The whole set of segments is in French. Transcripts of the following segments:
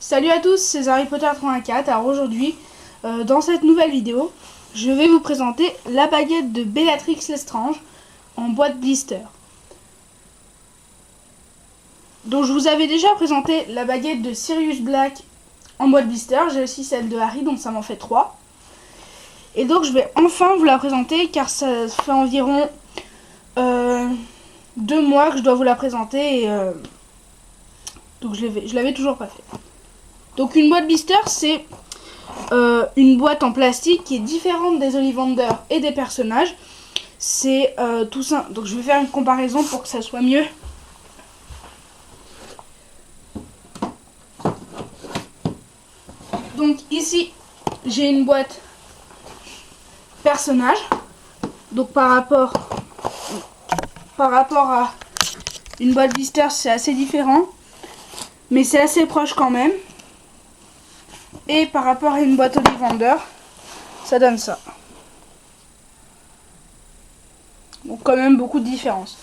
Salut à tous, c'est Harry Potter 84. Alors aujourd'hui, dans cette nouvelle vidéo, je vais vous présenter la baguette de Bellatrix Lestrange en boîte blister. Donc je vous avais déjà présenté la baguette de Sirius Black en boîte blister. J'ai aussi celle de Harry, donc ça m'en fait 3. Et donc je vais enfin vous la présenter car ça fait environ 2 mois que je dois vous la présenter. Donc je l'avais toujours pas fait. Donc une boîte blister, c'est une boîte en plastique qui est différente des Ollivander et des personnages. C'est tout ça. Donc je vais faire une comparaison pour que ça soit mieux. Donc ici, j'ai une boîte personnage. Donc par rapport à une boîte blister, c'est assez différent. Mais c'est assez proche quand même. Et par rapport à une boîte Ollivander, ça donne ça. Donc quand même beaucoup de différence.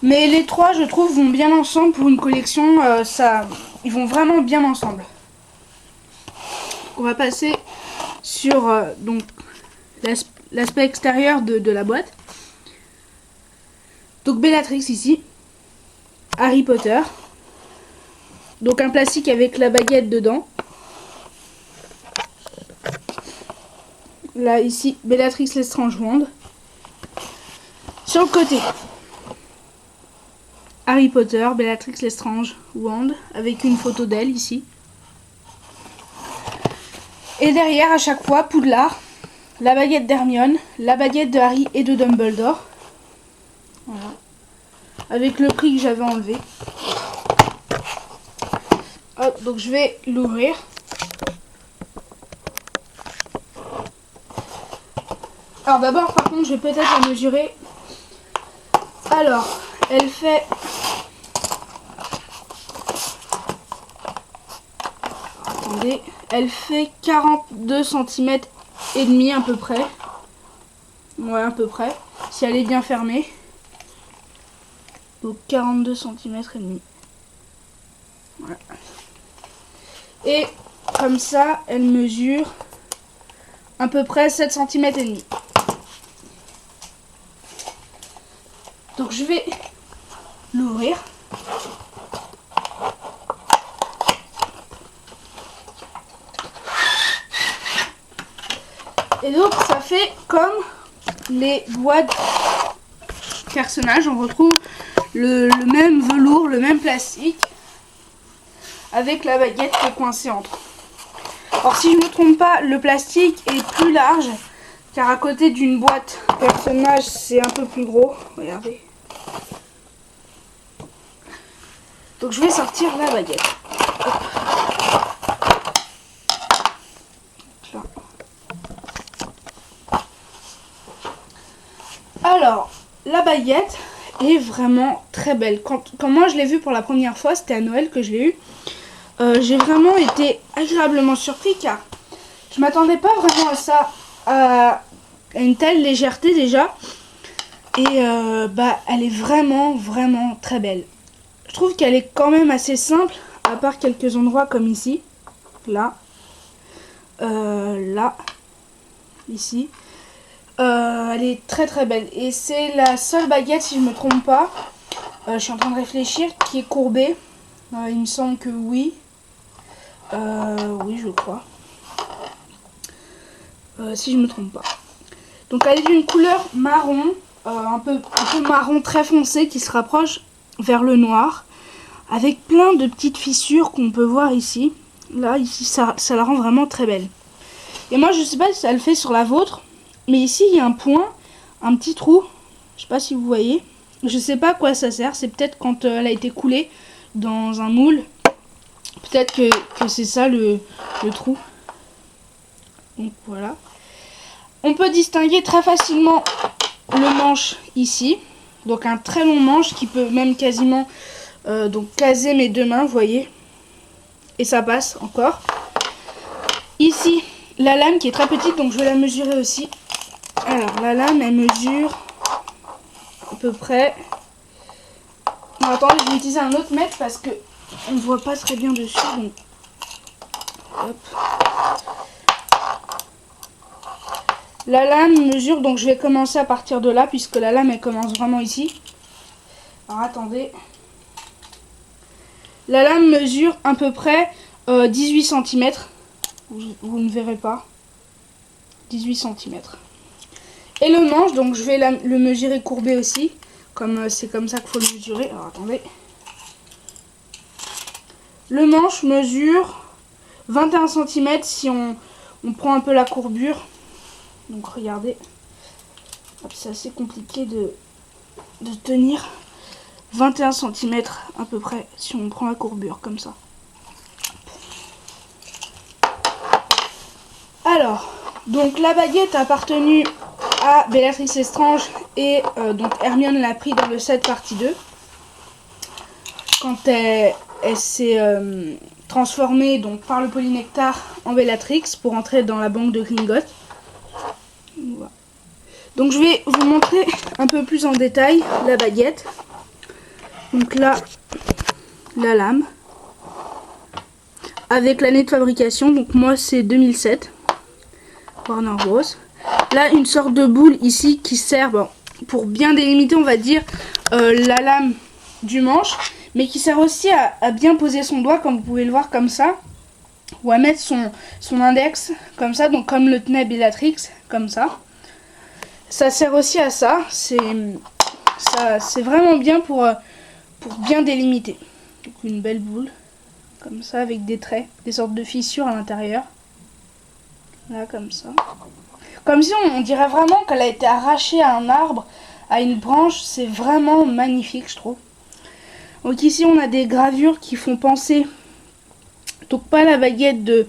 Mais les trois, je trouve, vont bien ensemble pour une collection. Ils vont vraiment bien ensemble. On va passer sur donc l'aspect extérieur de la boîte. Donc Bellatrix ici. Harry Potter. Donc un plastique avec la baguette dedans. Là, ici, Bellatrix Lestrange Wand. Sur le côté, Harry Potter, Bellatrix Lestrange Wand, avec une photo d'elle ici. Et derrière, à chaque fois, Poudlard, la baguette d'Hermione, la baguette de Harry et de Dumbledore. Voilà. Avec le prix que j'avais enlevé. Hop, donc je vais l'ouvrir. Alors d'abord, par contre, je vais peut-être la mesurer. Alors, elle fait... Attendez, elle fait 42 cm et demi à peu près. Ouais, à peu près. Si elle est bien fermée. Donc 42 cm et demi. Voilà. Et comme ça, elle mesure à peu près 7 cm et demi. Donc je vais l'ouvrir. Et donc ça fait comme les boîtes personnages. On retrouve le même velours, le même plastique. Avec la baguette qui est coincée entre. Alors si je ne me trompe pas, le plastique est plus large. Car à côté d'une boîte personnage, c'est un peu plus gros. Regardez. Donc je vais sortir la baguette. Là. Alors, la baguette est vraiment très belle. Quand moi je l'ai vue pour la première fois, c'était à Noël que je l'ai eue. J'ai vraiment été agréablement surpris car je m'attendais pas vraiment à ça. À une telle légèreté déjà. Et elle est vraiment très belle. Je trouve qu'elle est quand même assez simple, à part quelques endroits comme ici, là, là, ici. Elle est très belle. Et c'est la seule baguette, si je me trompe pas, je suis en train de réfléchir, qui est courbée. Il me semble que oui. Oui, je crois. Si je me trompe pas. Donc elle est d'une couleur marron, un peu marron très foncé qui se rapproche vers le noir, avec plein de petites fissures qu'on peut voir ici. Là, ici, ça la rend vraiment très belle. Et moi, je sais pas si ça le fait sur la vôtre, mais ici, il y a un point, un petit trou. Je sais pas si vous voyez. Je sais pas à quoi ça sert. C'est peut-être quand elle a été coulée dans un moule. Peut-être que c'est ça le trou. Donc voilà. On peut distinguer très facilement le manche ici. Donc un très long manche qui peut même quasiment donc caser mes deux mains, vous voyez. Et ça passe encore. Ici, la lame qui est très petite, donc je vais la mesurer aussi. Alors la lame, elle mesure à peu près... Non, attendez, je vais utiliser un autre mètre parce que on ne voit pas très bien dessus. Donc Hop. La lame mesure, donc je vais commencer à partir de là, puisque la lame elle commence vraiment ici. Alors attendez. La lame mesure à peu près 18 cm. Vous ne verrez pas. 18 cm. Et le manche, donc je vais le mesurer courbé aussi. Comme c'est comme ça qu'il faut le mesurer. Alors attendez. Le manche mesure 21 cm si on prend un peu la courbure. Donc regardez. C'est assez compliqué de tenir. 21 cm à peu près si on prend la courbure comme ça. Alors, donc la baguette a appartenu à Bellatrix Lestrange et donc Hermione l'a pris dans le 7 partie 2. Quand elle s'est transformée donc, par le polynectar en Bellatrix pour entrer dans la banque de Gringotts. Voilà. Donc je vais vous montrer un peu plus en détail la baguette. Donc là, la lame. Avec l'année de fabrication, donc moi c'est 2007. Warner Bros. Là, une sorte de boule ici qui sert pour bien délimiter, on va dire, la lame du manche. Mais qui sert aussi à bien poser son doigt, comme vous pouvez le voir comme ça. Ou à mettre son index comme ça, donc comme le tenait Bellatrix, comme ça. Ça sert aussi à ça. C'est vraiment bien pour bien délimiter. Donc une belle boule, comme ça, avec des traits, des sortes de fissures à l'intérieur. Là, comme ça. Comme si on dirait vraiment qu'elle a été arrachée à un arbre, à une branche. C'est vraiment magnifique, je trouve. Donc ici, on a des gravures qui font penser, donc pas la baguette de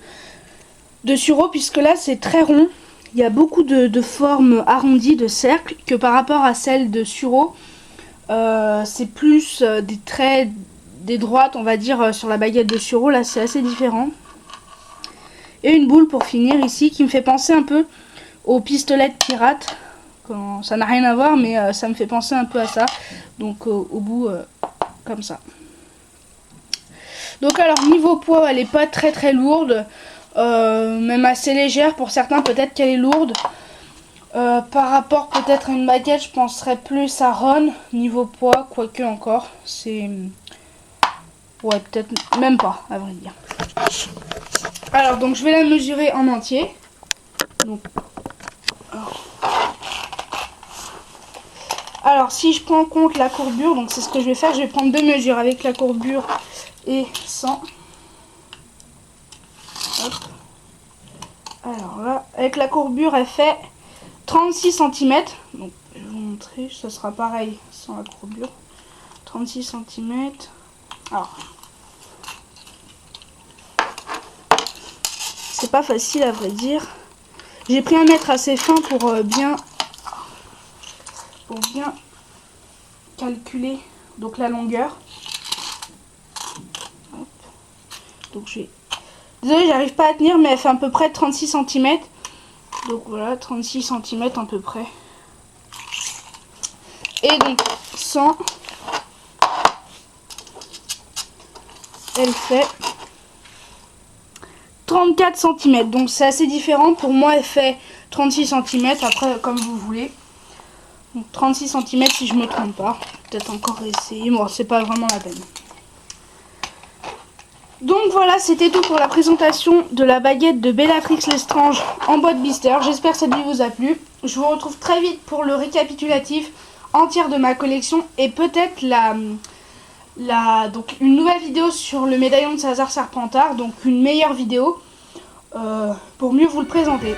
Suro, puisque là, c'est très rond. Il y a beaucoup de formes arrondies, de cercles, que par rapport à celle de Suro, c'est plus des traits, des droites, on va dire, sur la baguette de Suro. Là, c'est assez différent. Et une boule pour finir ici qui me fait penser un peu au pistolet de pirate. Ça n'a rien à voir, mais ça me fait penser un peu à ça. Donc au bout, comme ça. Donc alors niveau poids, elle n'est pas très lourde. Même assez légère. Pour certains, peut-être qu'elle est lourde. Par rapport peut-être à une baguette, je penserais plus à Ron. Niveau poids, quoique encore. C'est... Ouais, peut-être même pas, à vrai dire. Alors, donc je vais la mesurer en entier. Donc, alors si je prends en compte la courbure, donc c'est ce que je vais faire, je vais prendre deux mesures avec la courbure et sans. Hop. Alors là, avec la courbure, elle fait 36 cm. Donc, je vais vous montrer, ça sera pareil sans la courbure. 36 cm. Alors, c'est pas facile à vrai dire. J'ai pris un mètre assez fin pour bien calculer donc la longueur. Hop. Donc j'ai... Désolée, j'arrive pas à tenir, mais elle fait à peu près 36 cm. Donc voilà, 36 cm à peu près. Et donc 100, elle fait 34 cm. Donc c'est assez différent. Pour moi, elle fait 36 cm. Après, comme vous voulez. Donc 36 cm si je me trompe pas. Peut-être encore essayer. Bon, c'est pas vraiment la peine. Donc voilà, c'était tout pour la présentation de la baguette de Bellatrix Lestrange en boîte blister. J'espère que cette vidéo vous a plu. Je vous retrouve très vite pour le récapitulatif entier de ma collection et peut-être donc une nouvelle vidéo sur le médaillon de Salazar Serpentard, donc une meilleure vidéo pour mieux vous le présenter.